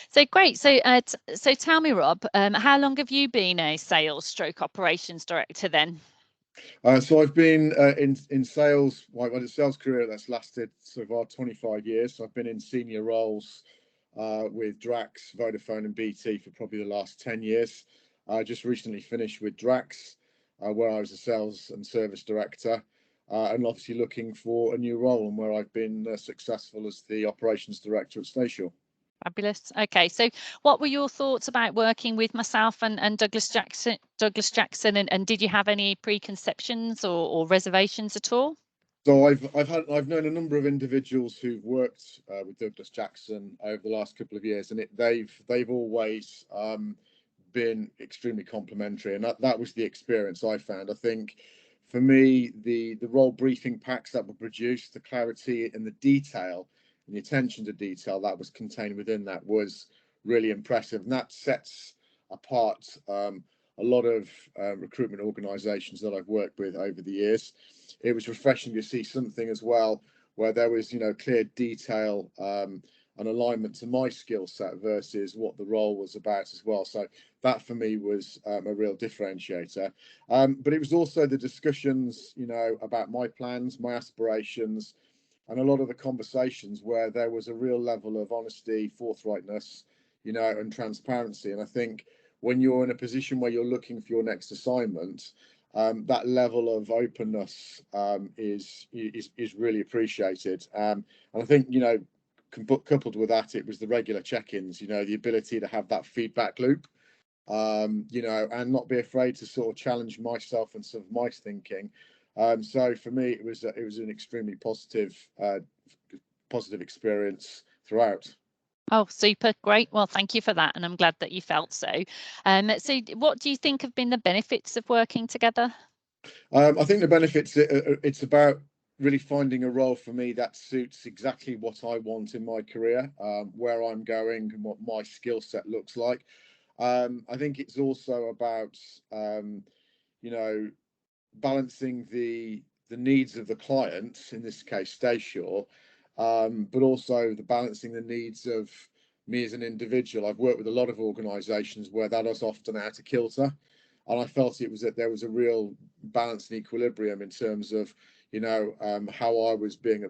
So great. So tell me, Rob, how long have you been a sales stroke operations director then? So I've been in sales, a sales career that's lasted sort of 25 years. So I've been in senior roles with Drax, Vodafone, and BT for probably the last 10 years. I just recently finished with Drax, where I was a sales and service director, and obviously looking for a new role, and where I've been successful as the operations director at Staysure. Fabulous. Okay, so what were your thoughts about working with myself and Douglas Jackson? And did you have any preconceptions or reservations at all? So I've known a number of individuals who've worked with Douglas Jackson over the last couple of years, and they've always been extremely complimentary, and that was the experience I found. I think for me, the role briefing packs that were produced, the clarity and the detail and the attention to detail that was contained within that was really impressive, and that sets apart a lot of recruitment organisations that I've worked with over the years. It was refreshing to see something as well where there was, clear detail and alignment to my skill set versus what the role was about as well. So that for me was a real differentiator. But it was also the discussions, about my plans, my aspirations, and a lot of the conversations where there was a real level of honesty, forthrightness, and transparency. And I think when you're in a position where you're looking for your next assignment, that level of openness is really appreciated. And I think, coupled with that, it was the regular check-ins, the ability to have that feedback loop, and not be afraid to sort of challenge myself and some of my thinking. So for me, it was an extremely positive experience throughout. Oh, super. Great. Well, thank you for that. And I'm glad that you felt so. So what do you think have been the benefits of working together? I think the benefits, it's about really finding a role for me that suits exactly what I want in my career, where I'm going and what my skill set looks like. I think it's also about, balancing the needs of the client, in this case, Staysure, but also the balancing the needs of me as an individual. I've worked with a lot of organisations where that is often out of kilter, and I felt it was that there was a real balance and equilibrium in terms of how I was being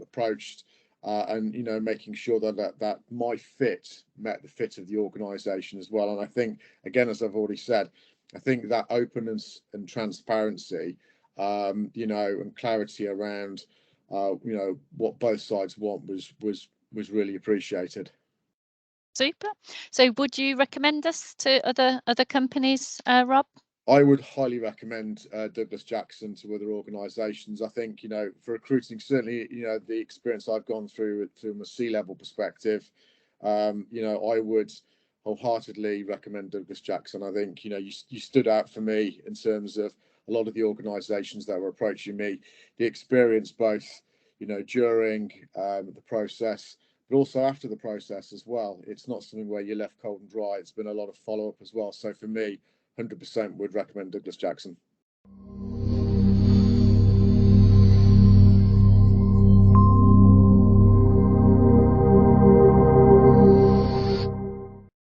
approached, and making sure that my fit met the fit of the organisation as well. And I think, again, as I've already said, I think that openness and transparency, and clarity around, what both sides want was really appreciated. Super. So would you recommend us to other companies, Rob? I would highly recommend Douglas Jackson to other organisations. I think, for recruiting, certainly, the experience I've gone through from a C-level perspective, I would wholeheartedly recommend Douglas Jackson. I think, you stood out for me in terms of a lot of the organisations that were approaching me, the experience both, during the process, but also after the process as well. It's not something where you're left cold and dry. It's been a lot of follow-up as well. So for me, 100% would recommend Douglas Jackson.